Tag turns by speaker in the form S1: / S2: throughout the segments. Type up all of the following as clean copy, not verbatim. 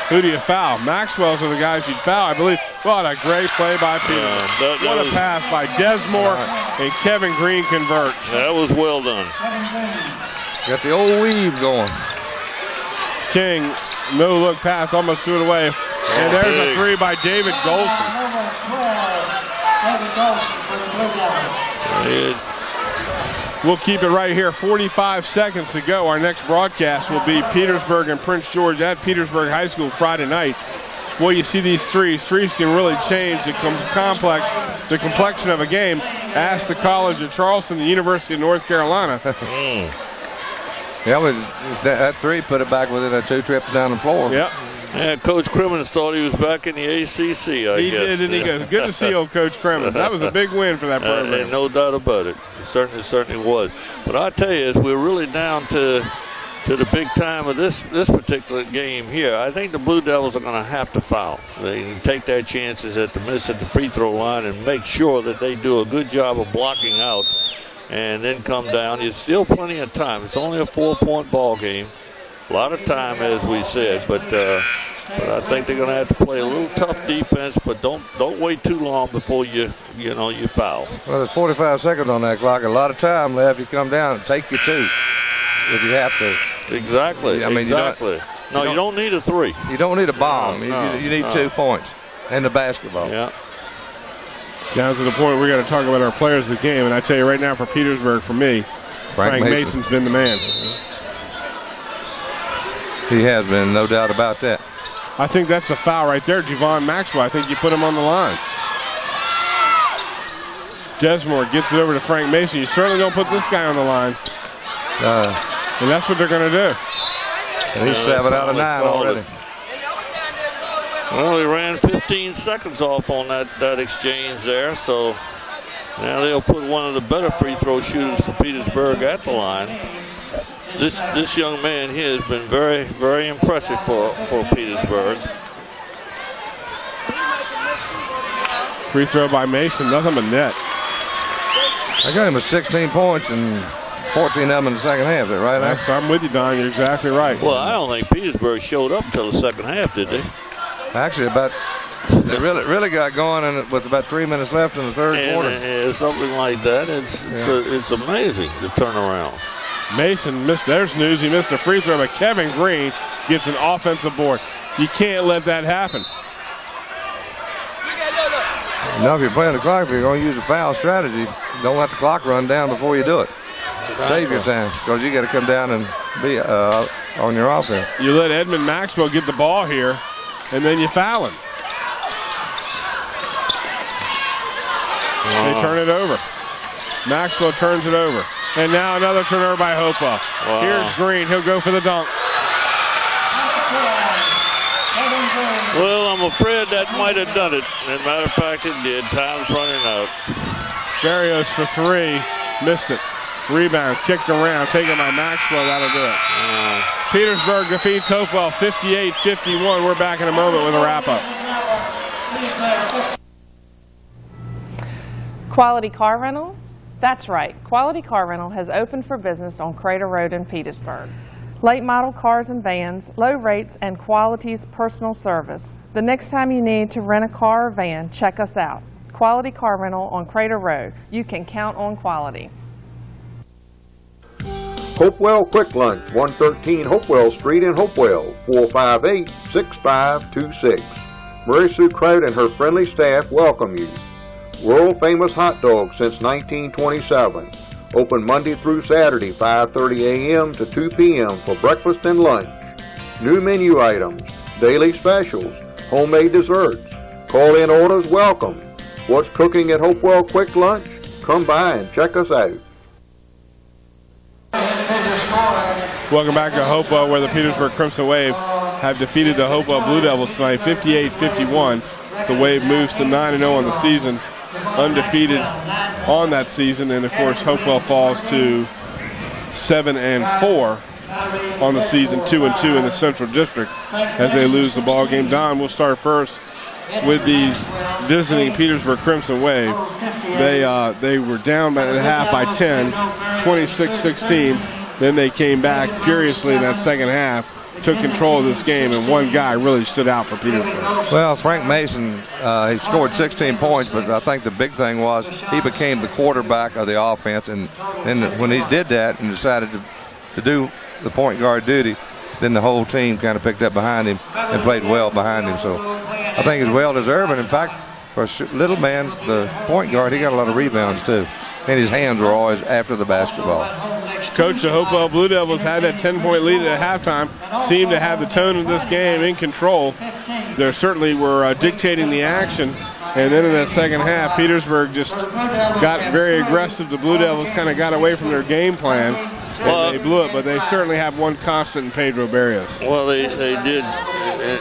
S1: who do you foul? Maxwell's are the guys you'd foul, I believe. What a great play by Petersburg. What a pass by Desmore, and Kevin Green converts.
S2: That was well done.
S3: Got the old weave going.
S1: King, no look pass, almost threw it away. And there's a three by David Golson. We'll keep it right here. 45 seconds to go. Our next broadcast will be Petersburg and Prince George at Petersburg High School Friday night. Boy, you see these threes. Threes can really change the complexion of a game. Ask the College of Charleston, the University of North Carolina.
S3: Yeah, that three put it back within 2 trips down the floor.
S1: Yep.
S2: Yeah, Coach Crimmins thought he was back in the ACC, I guess.
S1: He did, and he goes, good to see old Coach Crimmins. That was a big win for that program.
S2: And no doubt about it. It certainly was. But I tell you, as we're really down to the big time of this particular game here, I think the Blue Devils are going to have to foul. They take their chances at the miss at the free throw line and make sure that they do a good job of blocking out and then come down. It's still plenty of time. It's only a 4-point ball game. A lot of time, as we said, but I think they're going to have to play a little tough defense. But don't wait too long before you foul.
S3: Well, there's 45 seconds on that clock. A lot of time left. You come down and take your 2 if you have to.
S2: Exactly.
S3: I mean,
S2: exactly. You don't need a 3.
S3: You don't need a bomb.
S2: No,
S3: you need 2 points and the basketball.
S2: Yeah.
S1: Down to the point we got to talk about our players of the game, and I tell you right now, for Petersburg, for me, Frank Mason's been the man.
S3: He has been, no doubt about that.
S1: I think that's a foul right there, Javon Maxwell. I think you put him on the line. Desmore gets it over to Frank Mason. You certainly don't put this guy on the line. And that's what they're going to do.
S3: And he's 7 out of 9 already.
S2: Well, he ran 15 seconds off on that exchange there, so now they'll put one of the better free throw shooters for Petersburg at the line. This young man here has been very, very impressive for Petersburg.
S1: Free throw by Mason, nothing but net.
S3: I got him with 16 points and 14 of them in the second half. Is that right?
S1: I'm with you, Don. You're exactly right.
S2: Well, I don't think Petersburg showed up until the second half, did they?
S3: Actually, they really got going with about 3 minutes left in the third quarter.
S2: Something like that. It's amazing the turnaround.
S1: Mason missed. There's news. He missed a free throw, but Kevin Green gets an offensive board. You can't let that happen.
S3: Now, if you're playing the clock, if you're going to use a foul strategy, don't let the clock run down before you do it. Exactly. Save your time, because you got to come down and be on your offense.
S1: You let Edmund Maxwell get the ball here, and then you foul him. They turn it over. Maxwell turns it over. And now another turnover by Hopewell. Wow. Here's Green. He'll go for the dunk.
S2: Well, I'm afraid that might have done it. As a matter of fact, it did. Time's running out.
S1: Barrios for 3. Missed it. Rebound. Kicked around. Taken by Maxwell. That'll do it. Petersburg defeats Hopewell 58-51. We're back in a moment with a wrap-up.
S4: Quality car rental? That's right. Quality Car Rental has opened for business on Crater Road in Petersburg. Late model cars and vans, low rates, and quality's personal service. The next time you need to rent a car or van, check us out. Quality Car Rental on Crater Road. You can count on quality.
S5: Hopewell Quick Lunch, 113 Hopewell Street in Hopewell, 458-6526. Mary Sue Kraut and her friendly staff welcome you. World famous hot dogs since 1927. Open Monday through Saturday, 5:30 a.m. to 2 p.m. for breakfast and lunch. New menu items, daily specials, homemade desserts. Call-in orders welcome. What's cooking at Hopewell Quick Lunch? Come by and check us out.
S1: Welcome back to Hopewell, where the Petersburg Crimson Wave have defeated the Hopewell Blue Devils tonight, 58-51. The Wave moves to 9-0 on the season, undefeated on that season, and of course Hopewell falls to 7-4 on the season, 2-2 in the Central District as they lose the ball game. Don, we'll start first with these visiting Petersburg Crimson Wave. They were down at half by 10, 26-16. Then they came back furiously in that second half took control of this game, and one guy really stood out for Petersburg.
S3: Well, Frank Mason, he scored 16 points, but I think the big thing was he became the quarterback of the offense, and then when he did that and decided to do the point guard duty, then the whole team kind of picked up behind him and played well behind him. So I think it's well deserved. And in fact, for little man, the point guard, he got a lot of rebounds too, and his hands were always after the basketball.
S1: Coach, the Hopewell Blue Devils had that 10-point lead at halftime, seemed to have the tone of this game in control. They certainly were dictating the action. And then in that second half, Petersburg just got very aggressive. The Blue Devils kind of got away from their game plan. And they blew it, but they certainly have one constant in Pedro Barrios.
S2: Well, they did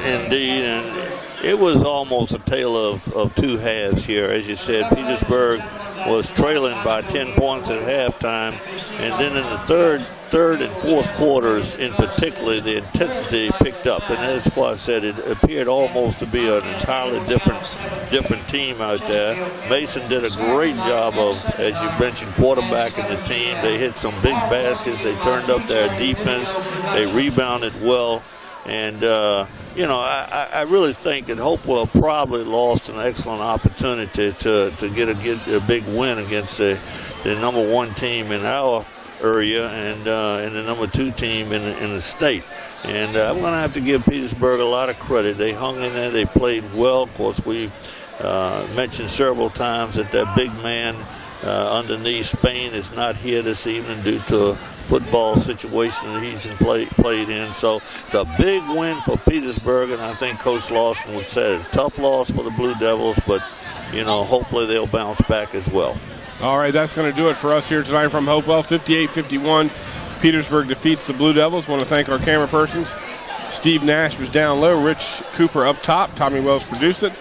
S2: indeed, and it was almost a tale of two halves here. As you said, Petersburg was trailing by 10 points at halftime, and then in the third and fourth quarters in particular, the intensity picked up, and that's why I said it appeared almost to be an entirely different team out there. Mason did a great job of, as you mentioned, quarterbacking the team. They hit some big baskets. They turned up their defense. They rebounded well. And, I really think that Hopewell probably lost an excellent opportunity to get a big win against the number one team in our area and the number two team in the state. And I'm going to have to give Petersburg a lot of credit. They hung in there. They played well. Of course, we mentioned several times that big man underneath Spain is not here this evening due to a football situation that he's played in. So it's a big win for Petersburg, and I think Coach Lawson would say it's a tough loss for the Blue Devils, but, hopefully they'll bounce back as well.
S1: All right, that's going to do it for us here tonight from Hopewell. 58-51, Petersburg defeats the Blue Devils. Want to thank our camera persons. Steve Nash was down low, Rich Cooper up top, Tommy Wells produced it.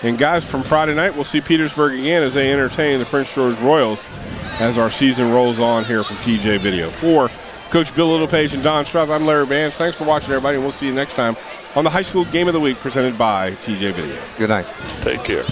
S1: And guys, from Friday night, we'll see Petersburg again as they entertain the Prince George Royals as our season rolls on here from TJ Video. For Coach Bill Littlepage and Don Struth, I'm Larry Bands. Thanks for watching, everybody, and we'll see you next time on the High School Game of the Week presented by TJ Video.
S3: Good night.
S2: Take care.